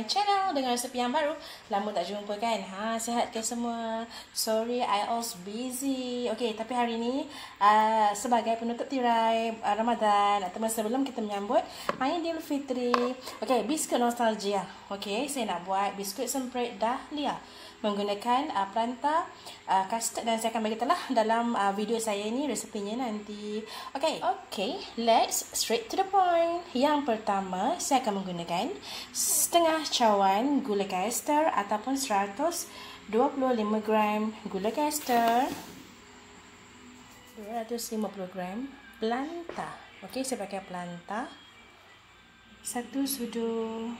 my channel dengan resepi yang baru. Lama tak jumpa kan? Sihat ke semua? Sorry, I was busy. Okay, tapi hari ni sebagai penutup tirai Ramadan atau sebelum kita menyambut Aidilfitri. Okay, biskut nostalgia. Okay, saya nak buat biskut semprit dahlia menggunakan planta custard dan saya akan bagi tahu dalam video saya ni resepinya nanti. Okay, let's straight to the point. Yang pertama, saya akan menggunakan setengah cawan gula caster ataupun 125 gram gula caster, 250 gram planta. Okay, saya pakai planta. 1 sudu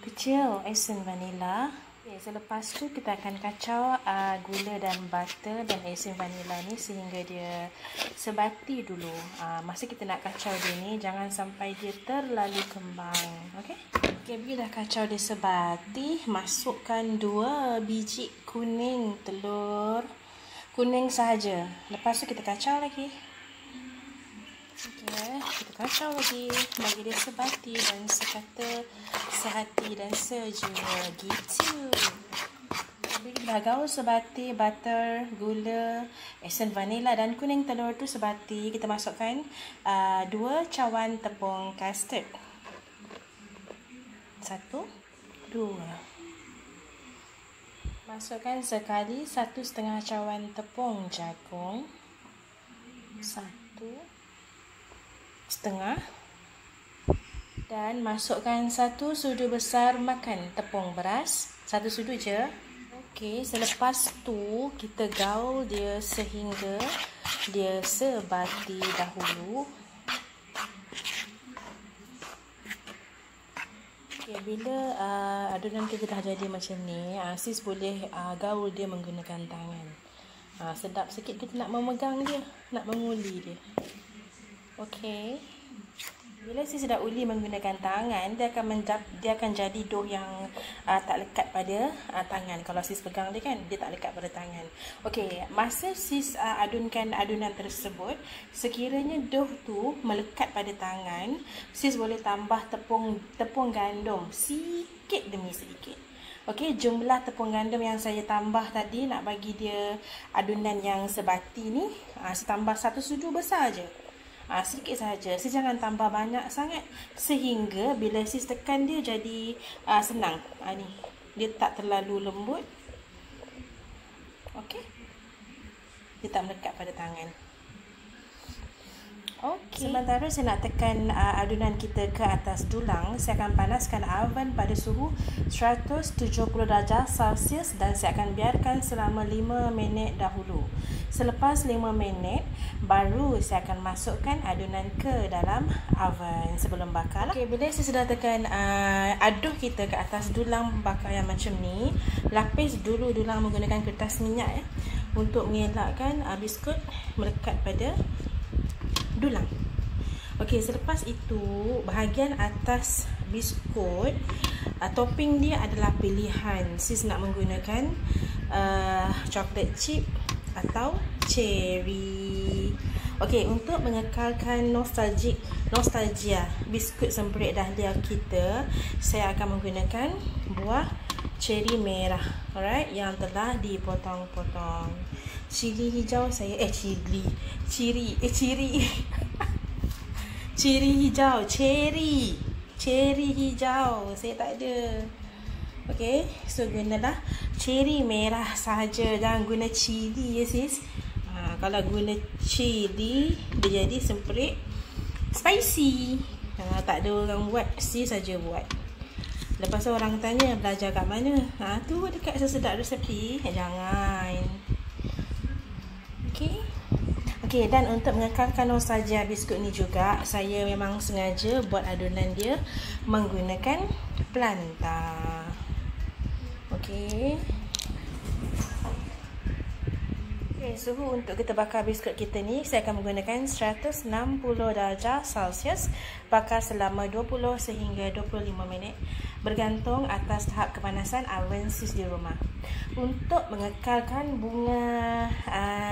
kecil esen vanila. Okay, selepas tu kita akan kacau gula dan butter dan esen vanila ni sehingga dia sebati dulu. Masa kita nak kacau dia ni, jangan sampai dia terlalu kembang. Okay, bila dah kacau dia sebati, masukkan 2 biji kuning telur. Kuning sahaja. Lepas tu kita kacau lagi. Okay, kita kacau lagi bagi dia sebati dan sekata sehati dan sejiwa gitu. Bila dah gaul sebati, butter, gula, esen vanila dan kuning telur tu sebati, kita masukkan 2 cawan tepung custard. 1, 2. Masukkan sekali 1,5 cawan tepung jagung. 1,5 dan masukkan 1 sudu besar makan tepung beras, 1 sudu je. Okey, selepas tu kita gaul dia sehingga dia sebati dahulu. Okey, bila adunan kita dah jadi macam ni, sis boleh gaul dia menggunakan tangan. Sedap sikit kita nak memegang dia, nak menguli dia. Okey. Bila sis dah uli menggunakan tangan, dia akan jadi dough yang tak lekat pada tangan. Kalau sis pegang dia kan, dia tak lekat pada tangan. Okey, masa sis adunkan adunan tersebut, sekiranya dough tu melekat pada tangan, sis boleh tambah tepung gandum sikit demi sedikit. Okey, jumlah tepung gandum yang saya tambah tadi nak bagi dia adunan yang sebati ni, saya tambah 1 sudu besar je. Sedikit saja. Sis jangan tambah banyak sangat sehingga bila sis tekan dia jadi senang. Ni dia tak terlalu lembut. Okey. Dia tak melekat pada tangan. Okey. Sementara saya nak tekan adunan kita ke atas dulang, saya akan panaskan oven pada suhu 170 darjah Celsius dan saya akan biarkan selama 5 minit dahulu. Selepas 5 minit, baru saya akan masukkan adunan ke dalam oven sebelum bakar. Okey, bila saya sudah tekan aduh kita ke atas dulang bakar yang macam ni, lapis dulu dulang menggunakan kertas minyak untuk mengelakkan biskut melekat pada dulang. Okey, selepas itu bahagian atas biskut topping dia adalah pilihan. Sis nak menggunakan chocolate chip atau cherry. Okey, untuk mengekalkan nostalgia biskut semprit dahlia kita, saya akan menggunakan buah cherry merah, alright, yang telah dipotong-potong. Cili hijau saya ciri hijau, cherry hijau saya tak ada. Okey, so gunalah cherry merah sahaja, jangan guna cili ya sis. Kalau guna cili dia jadi semprit spicy. Tak ada orang buat, sis saja buat. Lepas tu orang tanya belajar kat mana? Tu dekat Sesedap Resepi. Jangan. Okey, dan untuk mengekalkan nostalgia biskut ni juga, saya memang sengaja buat adunan dia menggunakan planta. Okey, suhu untuk kita bakar biskut kita ni, saya akan menggunakan 160 darjah Celsius. Bakar selama 20 sehingga 25 minit bergantung atas tahap kepanasan oven sis di rumah. untuk mengekalkan bunga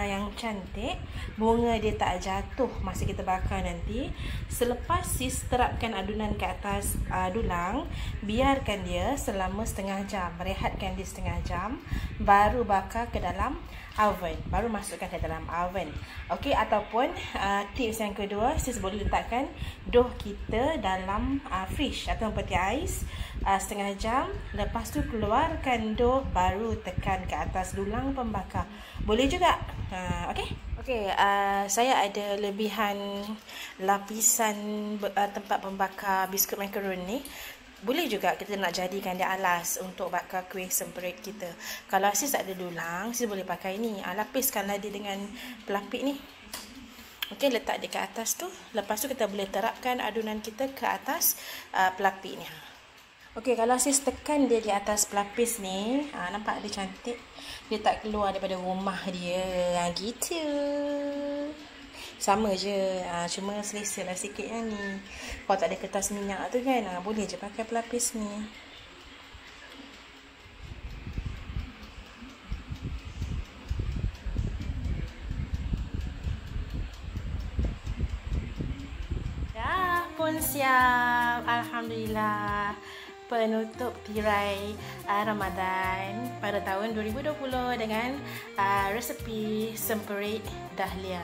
yang cantik, bunga dia tak jatuh masa kita bakar nanti. Selepas sis terapkan adunan ke atas dulang, biarkan dia selama setengah jam, rehatkan dia setengah jam, baru bakar ke dalam oven, baru masukkan ke dalam oven. Okey, ataupun tips yang kedua, sis boleh letakkan dough kita dalam fridge atau peti ais setengah jam, lepas tu keluarkan dough, baru tekan ke atas dulang pembakar. Boleh juga. Okey, saya ada lebihan lapisan tempat pembakar biskut macaron ni. Boleh juga kita nak jadikan dia alas untuk bakar kuih semperit kita. Kalau sis tak ada dulang, sis boleh pakai ni. Lapiskanlah dia dengan pelapik ni. Okey, letak dia ke atas tu. Lepas tu kita boleh terapkan adunan kita ke atas pelapik ni. Okey, kalau sis tekan dia di atas pelapis ni, nampak dia cantik. Dia tak keluar daripada rumah dia. Gitu. Sama je, cuma selesa lah sikit yang ni. Kalau tak ada kertas minyak tu kan, boleh je pakai pelapis ni. Dah pun siap, alhamdulillah. Penutup tirai Ramadan pada tahun 2020 dengan resepi semperit dahlia.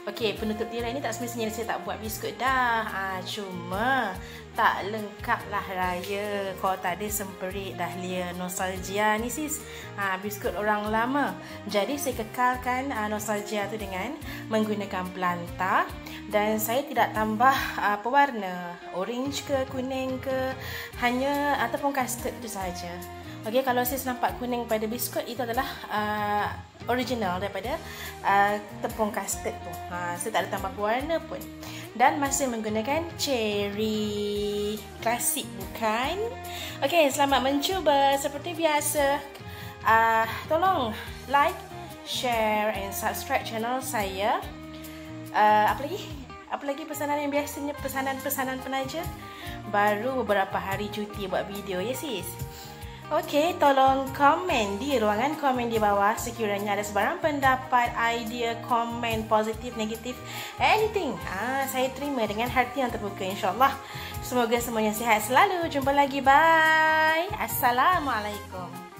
Okey, penutup tirai ni tak semestinya saya tak buat biskut dah. Cuma tak lengkap lah raya kalau tak ada semperit dahlia nostalgia ni sis. Biskut orang lama. Jadi saya kekalkan nostalgia tu dengan menggunakan pelantah. Dan saya tidak tambah pewarna, orange ke, kuning ke, hanya ataupun custard tu saja. Okey, kalau sis nampak kuning pada biskut, itu adalah original daripada tepung custard tu. Saya tak ada tambah pewarna pun. Dan masih menggunakan cherry klasik, bukan? Okey, selamat mencuba seperti biasa. Tolong like, share and subscribe channel saya. Apa lagi pesanan yang biasanya pesanan penaja? Baru beberapa hari cuti buat video ya sis. Okey, tolong komen di ruangan komen di bawah sekiranya ada sebarang pendapat, idea, komen positif, negatif, anything. Saya terima dengan hati yang terbuka insya-Allah. Semoga semuanya sihat selalu. Jumpa lagi, bye. Assalamualaikum.